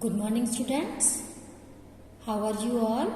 Good morning, students. How are you all?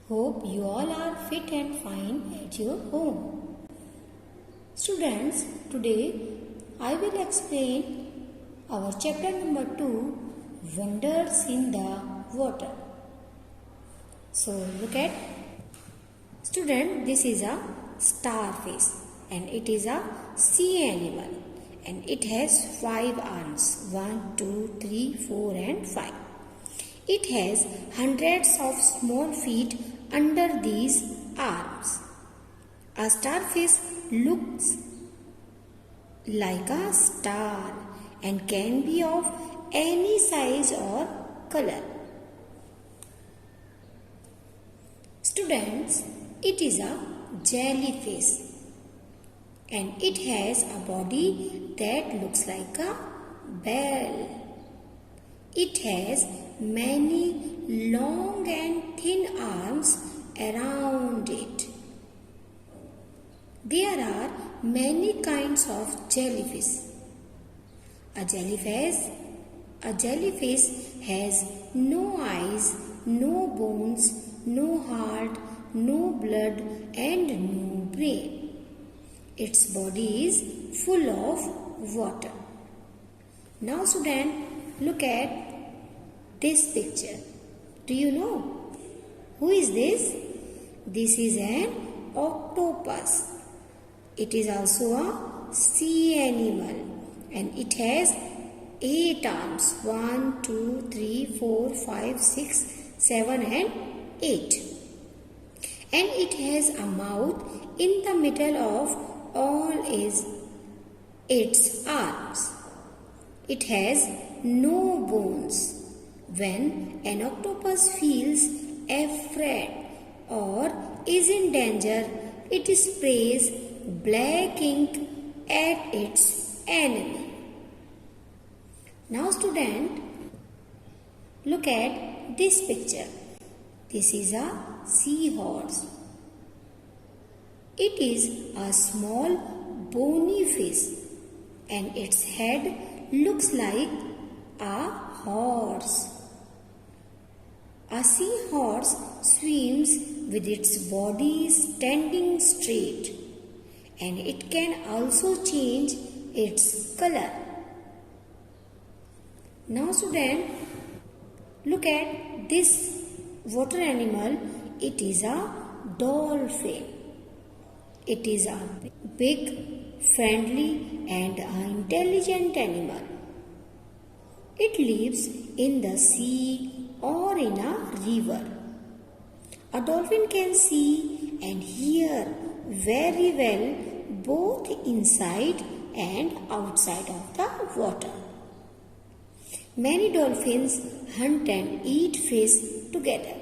Hope you all are fit and fine at your home. Students, today I will explain our chapter number 2, Wonders in the Water. So, look at. Student, this is a starfish and it is a sea animal. And it has 5 arms, 1, 2, 3, 4 and 5. It has hundreds of small feet under these arms. A starfish looks like a star and can be of any size or color. Students, it is a jellyfish. And it has a body that looks like a bell. It has many long and thin arms around it. There are many kinds of jellyfish. A jellyfish has no eyes, no bones, no heart, no blood and no brain. Its body is full of water. Now student, look at this picture. Do you know who is this? This is an octopus. It is also a sea animal and it has 8 arms. 1, 2, 3, 4, 5, 6, 7 and 8. And it has a mouth in the middle of all its arms. It has no bones. When an octopus feels afraid or is in danger, it sprays black ink at its enemy. Now student, look at this picture. This is a seahorse. It is a small bony fish and its head looks like a horse. A seahorse swims with its body standing straight and it can also change its color. Now student, look at this water animal. It is a dolphin. It is a big, friendly and intelligent animal. It lives in the sea or in a river. A dolphin can see and hear very well both inside and outside of the water. Many dolphins hunt and eat fish together.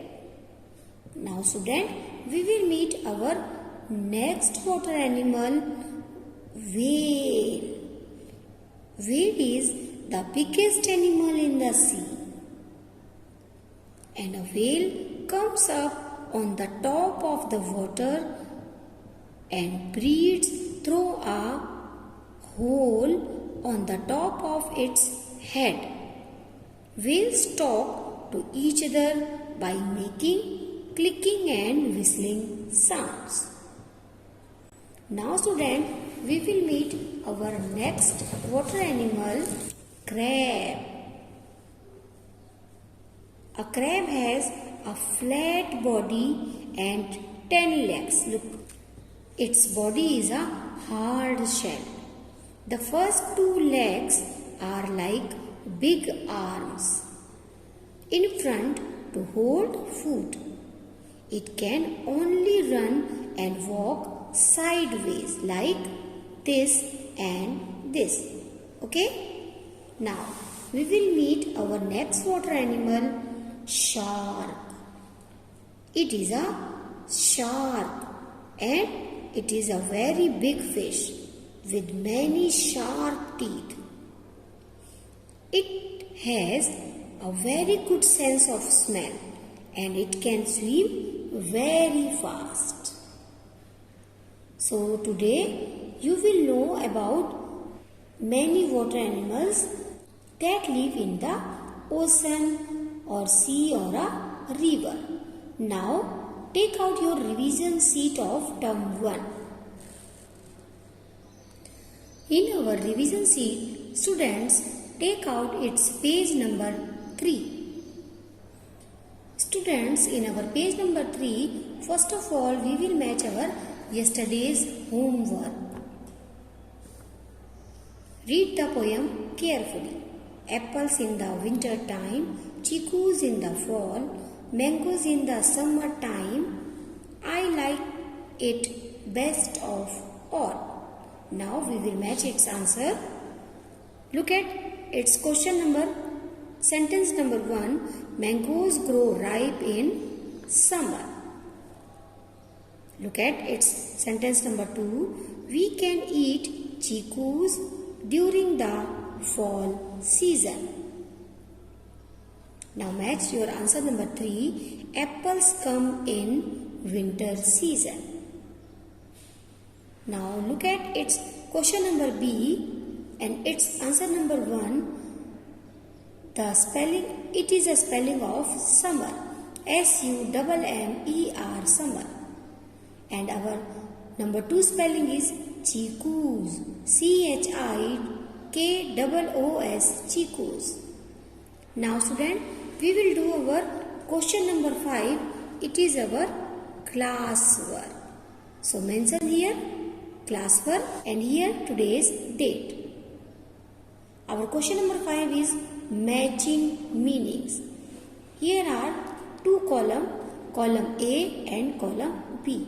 Now student, we will meet our next water animal, whale. Whale is the biggest animal in the sea. And a whale comes up on the top of the water and breathes through a hole on the top of its head. Whales talk to each other by making clicking and whistling sounds. Now student, we will meet our next water animal, crab. A crab has a flat body and 10 legs. Look, its body is a hard shell. The first 2 legs are like big arms in front to hold food. It can only run and walk sideways like this and this. Okay? Now, we will meet our next water animal, shark. It is a shark and it is a very big fish with many sharp teeth. It has a very good sense of smell and it can swim very fast. So today you will know about many water animals that live in the ocean or sea or a river. Now take out your revision sheet of term 1. In our revision sheet, students, take out its page number 3. Students, in our page number 3, first of all we will match our yesterday's homework. Read the poem carefully. Apples in the winter time, chicus in the fall, mangoes in the summer time. I like it best of all. Now we will match its answer. Look at its question number. Sentence number 1. Mangoes grow ripe in summer. Look at its sentence number 2. We can eat chicus during the fall season. Now match your answer number 3. Apples come in winter season. Now look at its question number B and its answer number 1. The spelling, it is a spelling of summer. S-U-M-M-E-R, summer. And our number 2 spelling is chicus. C-H-I-K-O-O-S, chicus. Now student, we will do our question number 5. It is our classwork. So mention here classwork and here today's date. Our question number 5 is matching meanings. Here are 2 columns, column A and column B.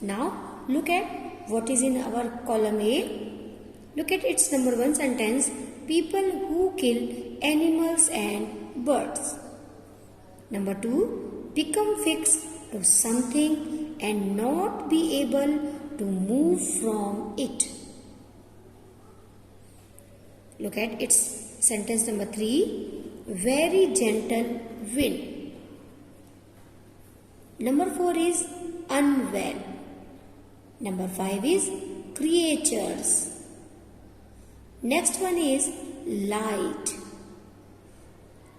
Now look at what is in our column A. Look at its number 1 sentence. People who kill animals and birds. Number 2. Become fixed to something and not be able to move from it. Look at its sentence number 3. Very gentle wind. Number 4 is unwell. Number 5 is creatures. Next one is light.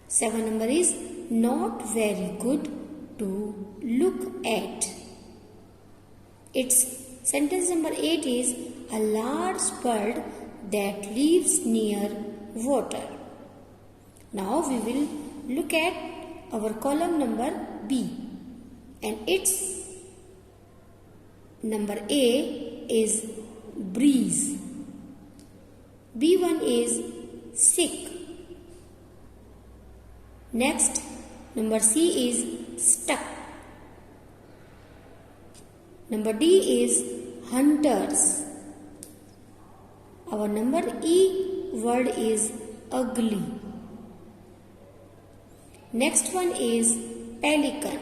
7 number is not very good to look at. Its sentence number 8 is a large bird that lives near water. Now we will look at our column number B and its number A is breeze. B1 is sick. Next, number C is stuck. Number D is hunters. Our number E word is ugly. Next one is pelican.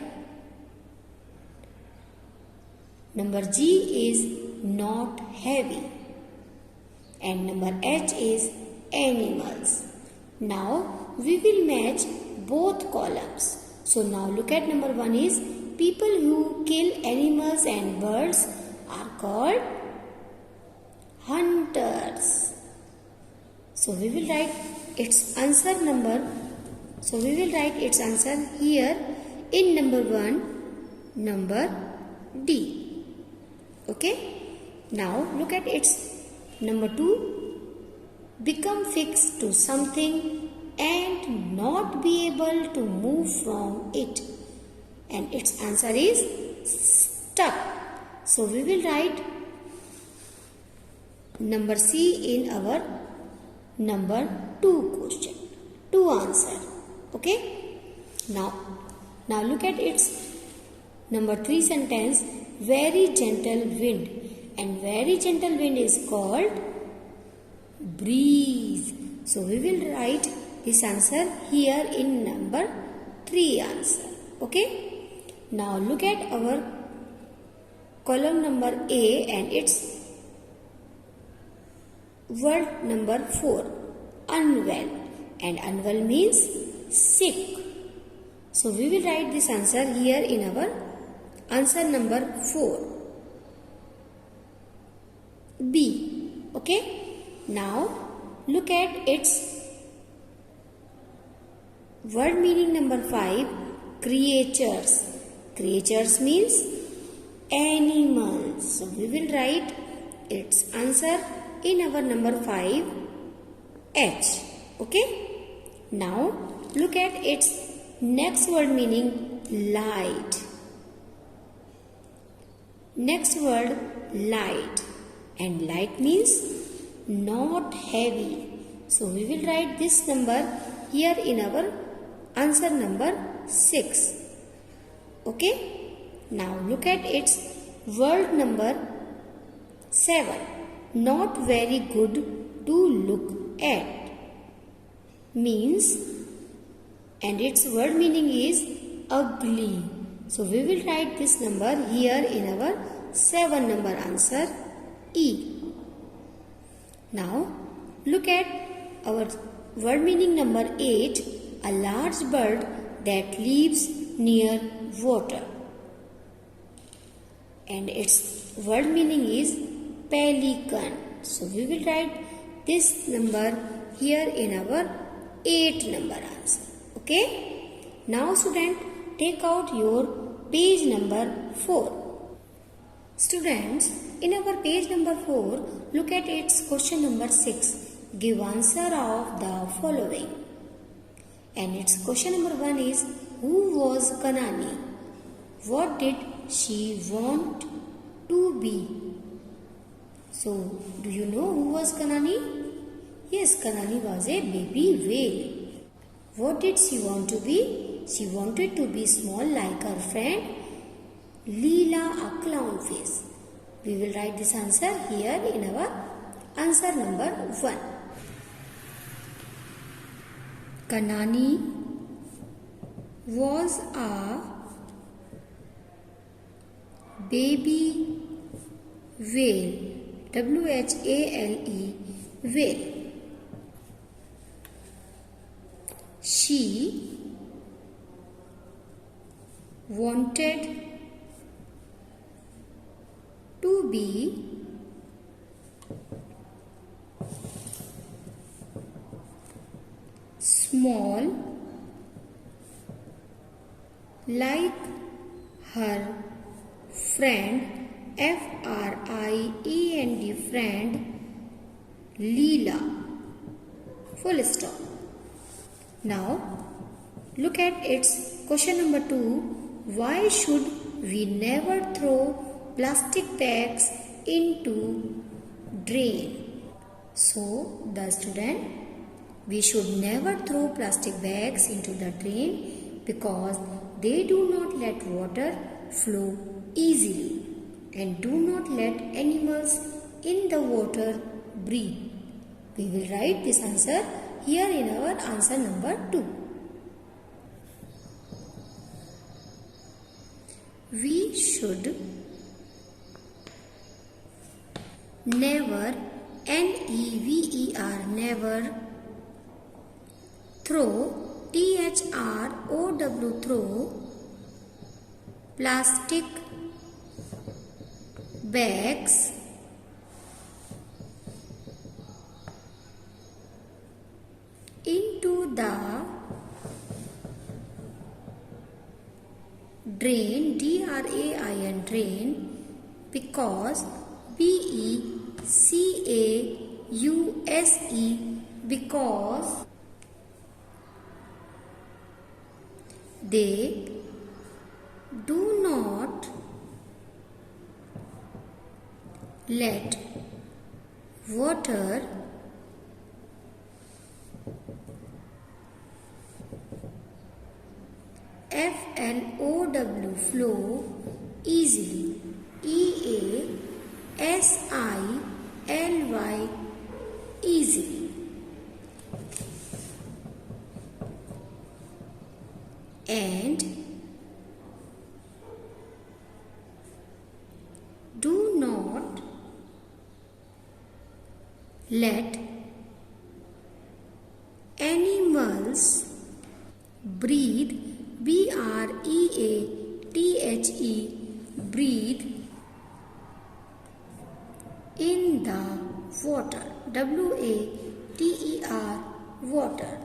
Number G is not heavy. And number H is animals. Now we will match both columns. So now look at number 1 is people who kill animals and birds are called hunters. So we will write its answer number. So we will write its answer here in number 1, number D. Okay. Now look at its number 2. Become fixed to something and not be able to move from it. And its answer is stuck. So we will write number C in our number 2 question, 2 answer. Okay. Now look at its number 3 sentence. Very gentle wind. And very gentle wind is called breeze. So we will write this answer here in number 3 answer. Okay. Now look at our column number A and its word number 4, unwell. And unwell means sick. So we will write this answer here in our answer number 4, B. Okay. Now look at its Word meaning number 5, creatures. Creatures means animals. So we will write its answer in our number 5, H. Okay. Now look at its next word meaning, light. Next word, light. And light means not heavy. So we will write this number here in our answer number 6. Okay. Now look at its word number 7. Not very good to look at. Means, and its word meaning is ugly. So we will write this number here in our 7 number answer, E. Now look at our word meaning number 8, a large bird that lives near water. And its word meaning is pelican. So we will write this number here in our 8 number answer. Okay. Now student, take out your page number 4. Students, in our page number 4, look at its question number 6. Give answer of the following. And its question number 1 is, who was Kanani? What did she want to be? So, do you know who was Kanani? Yes, Kanani was a baby whale. What did she want to be? She wanted to be small like her friend Leela, a clown face. We will write this answer here in our answer number 1. Kanani was a baby whale, W-H-A-L-E, whale. She wanted to be small like her friend, F-R-I-E-N-D, friend Leela. Full stop. Now look at its question number 2. Why should we never throw plastic bags into drain? So the student, we should never throw plastic bags into the drain because they do not let water flow easily and do not let animals in the water breathe. We will write this answer here in our answer number 2. We should never, N-E-V-E-R, never throw, T-H-R-O-W, throw plastic bags into the drain, D-R-A-I-N, drain, because, B-E-C-A-U-S-E, because they do not let water F-L-O-W, flow easily, E-A-S-I-L-Y, easily. And do not let animals breathe, B-R-E-A-T-H-E, breathe in the water, W-A-T-E-R, water.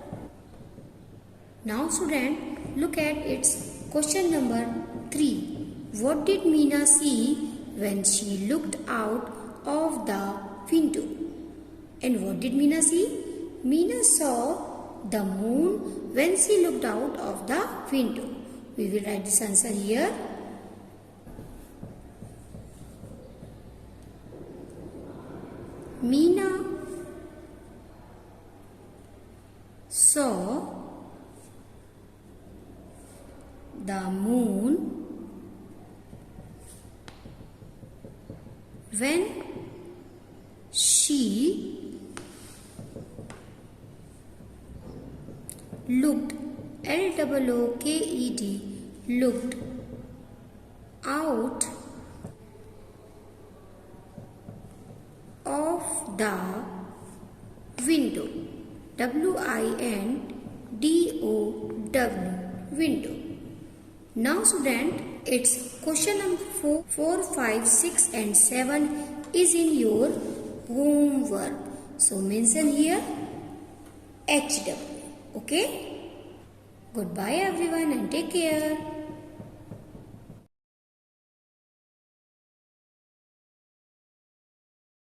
Now student, look at its question number 3. What did Meena see when she looked out of the window? And what did Meena see? Meena saw the moon when she looked out of the window. We will write this answer here. Meena saw the moon when she looked, L-O-O-K-E-D, looked out of the window, W-I-N-D-O-W, window. Now student, it's question number 4, 5, 6 and 7 is in your homework. So mention here HW. Okay? Goodbye everyone and take care.